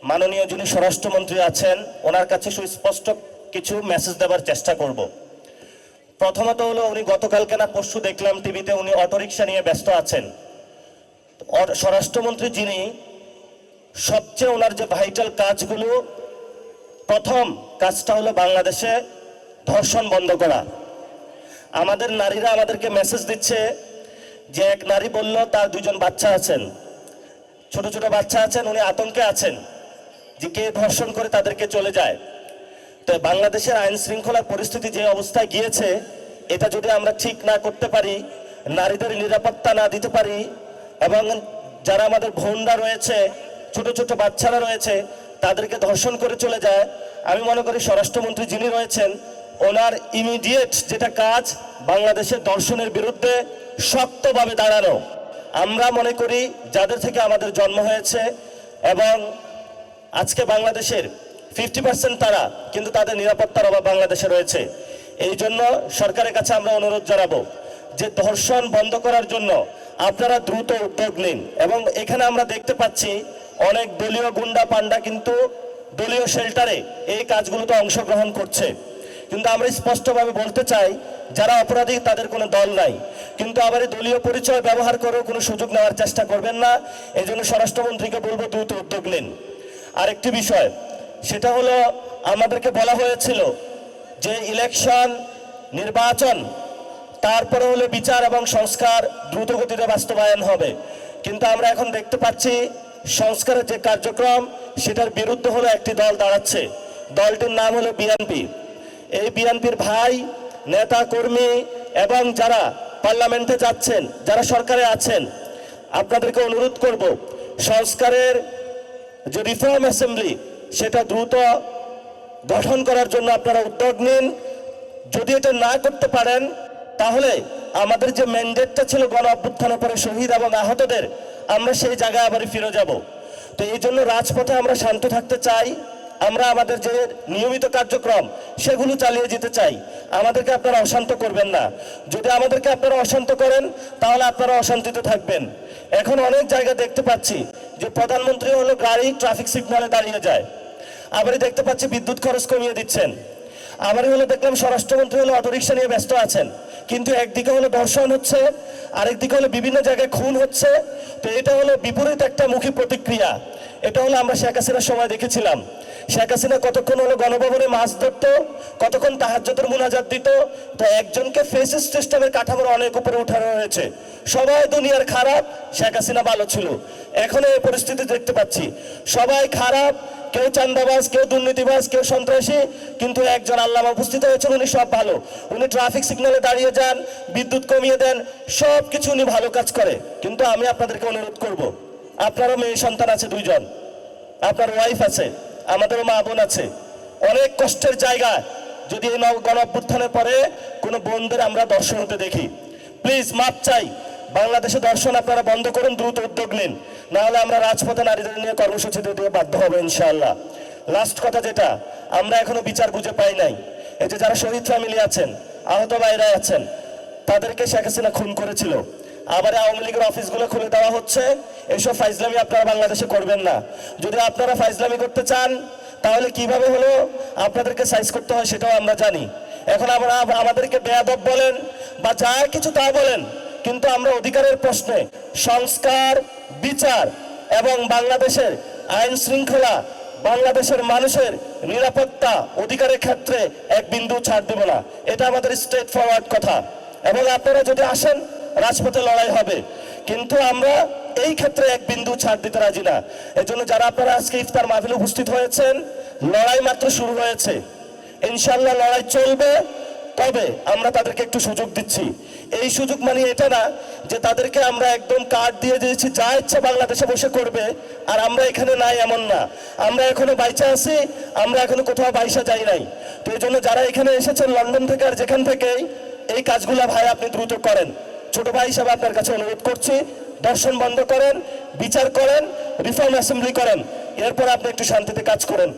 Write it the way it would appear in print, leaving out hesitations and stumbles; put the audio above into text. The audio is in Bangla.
মাননীয় যিনি স্বরাষ্ট্রমন্ত্রী আছেন ওনার কাছে সুস্পষ্ট কিছু মেসেজ দেওয়ার চেষ্টা করব। প্রথমত হলো, উনি গতকালকে না পরশু দেখলাম টিভিতে উনি অটোরিকশা নিয়ে ব্যস্ত আছেন। স্বরাষ্ট্রমন্ত্রী যিনি, সবচেয়ে ওনার যে ভাইটাল কাজগুলো, প্রথম কাজটা হলো বাংলাদেশে ধর্ষণ বন্ধ করা। আমাদের নারীরা আমাদেরকে মেসেজ দিচ্ছে যে এক নারী বলল তার 2জন বাচ্চা আছেন, ছোট ছোট বাচ্চা আছেন, উনি আতঙ্কে আছেন যে কে ধর্ষণ করে তাদেরকে চলে যায়। তো বাংলাদেশের আইন শৃঙ্খলার পরিস্থিতি যে অবস্থায় গিয়েছে, এটা যদি আমরা ঠিক না করতে পারি, নারীদের নিরাপত্তা না দিতে পারি, এবং যারা আমাদের বোনরা রয়েছে, ছোট ছোট বাচ্চারা রয়েছে, তাদেরকে ধর্ষণ করে চলে যায়, আমি মনে করি স্বরাষ্ট্রমন্ত্রী যিনি রয়েছেন ওনার ইমিডিয়েট যেটা কাজ, বাংলাদেশের ধর্ষণের বিরুদ্ধে শক্তভাবে দাঁড়ানো। আমরা মনে করি যাদের থেকে আমাদের জন্ম হয়েছে এবং আজকে বাংলাদেশের 50% তারা, কিন্তু তাদের নিরাপত্তার অভাব বাংলাদেশে রয়েছে। এই জন্য সরকারের কাছে আমরা অনুরোধ জানাবো যে ধর্ষণ বন্ধ করার জন্য আপনারা দ্রুত উদ্যোগ নিন। এবং এখানে আমরা দেখতে পাচ্ছি অনেক দলীয় গুন্ডা পান্ডা কিন্তু দলীয় শেল্টারে এই কাজগুলোতে অংশগ্রহণ করছে। কিন্তু আমরা স্পষ্টভাবে বলতে চাই, যারা অপরাধী তাদের কোনো দল নাই, কিন্তু আবার এই দলীয় পরিচয় ব্যবহার করেও কোনো সুযোগ নেওয়ার চেষ্টা করবেন না। এই জন্য স্বরাষ্ট্রমন্ত্রীকে বলবো দ্রুত উদ্যোগ নিন। আরেকটি বিষয়, সেটা হলো আমাদেরকে বলা হয়েছিল যে ইলেকশন, নির্বাচন, তারপরে হলো বিচার এবং সংস্কার দ্রুতগতিতে বাস্তবায়ন হবে। কিন্তু আমরা এখন দেখতে পাচ্ছি সংস্কারের যে কার্যক্রম, সেটার বিরুদ্ধে হলো একটি দল দাঁড়াচ্ছে। দলটির নাম হলো বিএনপি। এই বিএনপির ভাই, নেতা কর্মী এবং যারা পার্লামেন্টে যাচ্ছেন, যারা সরকারে আছেন, আপনাদেরকে অনুরোধ করব সংস্কারের যে রিফর্ম অ্যাসেম্বলি, সেটা দ্রুত গঠন করার জন্য আপনারা উদ্যোগ নিন। যদি এটা না করতে পারেন, তাহলে আমাদের যে ম্যান্ডেটটা ছিল গণ অভ্যুত্থানের পরে শহীদ এবং আহতদের, আমরা সেই জায়গায় আবার ফিরে যাব। তো এই জন্য রাজপথে আমরা শান্ত থাকতে চাই। আমরা আমাদের যে নিয়মিত কার্যক্রম সেগুলো চালিয়ে যেতে চাই। আমাদেরকে আপনারা অশান্ত করবেন না। যদি আমাদেরকে আপনারা অশান্ত করেন, তাহলে আপনারা অশান্তিতে থাকবেন। এখন অনেক জায়গায় দেখতে পাচ্ছি যে প্রধানমন্ত্রী হলো গাড়ি ট্রাফিক সিগন্যালে দাঁড়িয়ে যায়, আবারই দেখতে পাচ্ছি বিদ্যুৎ খরচ কমিয়ে দিচ্ছেন, আবারই হলো দেখলাম স্বরাষ্ট্রমন্ত্রী হলো অটোরিকশা নিয়ে ব্যস্ত আছেন। কিন্তু একদিকে হলো ধর্ষণ হচ্ছে, আরেকদিকে হলো বিভিন্ন জায়গায় খুন হচ্ছে। তো এটা হলো বিপরীত একটা মুখী প্রতিক্রিয়া। এটা হলো আমরা শেখ হাসিনার সময় দেখেছিলাম। শেখ হাসিনা কতক্ষণ হলো গণভবনে মাছ ধরত, কতক্ষণ তাহাজ্জুদের মুনাজাত দিত। তো একজনকে ফেসিস্ট সিস্টেমের কাঠামোর অনেক উপরে উঠানো হয়েছে। সবাই দুনিয়ার খারাপ, শেখ হাসিনা ভালো ছিল। এখন এই পরিস্থিতি দেখতে পাচ্ছি সবাই খারাপ, কেউ চান্দাবাজ, কেউ দুর্নীতিবাজ, কেউ সন্ত্রাসী, কিন্তু একজন আল্লামা উপস্থিত হয়েছেন, উনি সব ভালো। উনি ট্রাফিক সিগন্যালে দাঁড়িয়ে যান, বিদ্যুৎ কমিয়ে দেন, সব কিছু উনি ভালো কাজ করে। কিন্তু আমি আপনাদেরকে অনুরোধ করব, আপনারও মেয়ে সন্তান আছে 2জন, আপনার ওয়াইফ আছে, আমাদেরও মা বোন আছে। অনেক কষ্টের জায়গা যদি এই গণ অভ্যুত্থানের পরে কোনো বোনদের আমরা দর্শন হতে দেখি, প্লিজ মাপ চাই। বাংলাদেশে দর্শন আপনারা বন্ধ করুন, দ্রুত উদ্যোগ নিন, নাহলে আমরা রাজপথে নারীদের নিয়ে কর্মসূচি দিতে বাধ্য হবো ইনশাআল্লাহ। লাস্ট কথা, যেটা আমরা এখনো বিচার বুঝে পাই নাই, এই যে যারা শহীদ ফ্যামিলি আছেন, আহত ভাইরা আছেন, তাদেরকে শেখ হাসিনা খুন করেছিল, আবার আওয়ামী লীগের অফিসগুলো খুলে দেওয়া হচ্ছে। এইসব ফাইজলামি আপনারা বাংলাদেশে করবেন না। যদি আপনারা ফাইজলামি করতে চান, তাহলে কিভাবে হলো আপনাদেরকে সাইজ করতে হয় সেটাও আমরা জানি। এখন আমরা আমাদেরকে বেয়াদব বলেন বা যা কিছু তা বলেন, কিন্তু আমরা অধিকারের প্রশ্নে সংস্কার, বিচার এবং বাংলাদেশের আইন শৃঙ্খলা, বাংলাদেশের মানুষের নিরাপত্তা, অধিকারের ক্ষেত্রে এক বিন্দু ছাড় দেব না। এটা আমাদের স্ট্রেট ফরওয়ার্ড কথা। এবং আপনারা যদি আসেন, রাজপথে লড়াই হবে, কিন্তু আমরা এই ক্ষেত্রে এক বিন্দু ছাড় দিতে রাজি না। এজন্য যারা আপনারা আজকে ইফতার মাহফিলে উপস্থিত হয়েছেন, লড়াই মাত্র শুরু হয়েছে, ইনশাল্লাহ লড়াই চলবে। তবে আমরা তাদেরকে একটু সুযোগ দিচ্ছি। এই সুযোগ মানে এটা না যে তাদেরকে আমরা একদম কার্ড দিয়ে দিয়েছি, যা ইচ্ছা বাংলাদেশে বসে করবে আর আমরা এখানে নাই, এমন না। আমরা এখনো বাইচা আছি, আমরা এখনো কোথাও বাইসা যাই নাই। তো এই জন্য যারা এখানে এসেছেন লন্ডন থেকে আর যেখান থেকেই, এই কাজগুলো ভাই আপনি দ্রুত করেন। ছোট ভাই হিসাবে আপনার কাছে অনুরোধ করছি, দর্শন বন্ধ করেন, বিচার করেন, রিফর্ম অ্যাসেম্বলি করেন, এরপর আপনি একটু শান্তিতে কাজ করেন।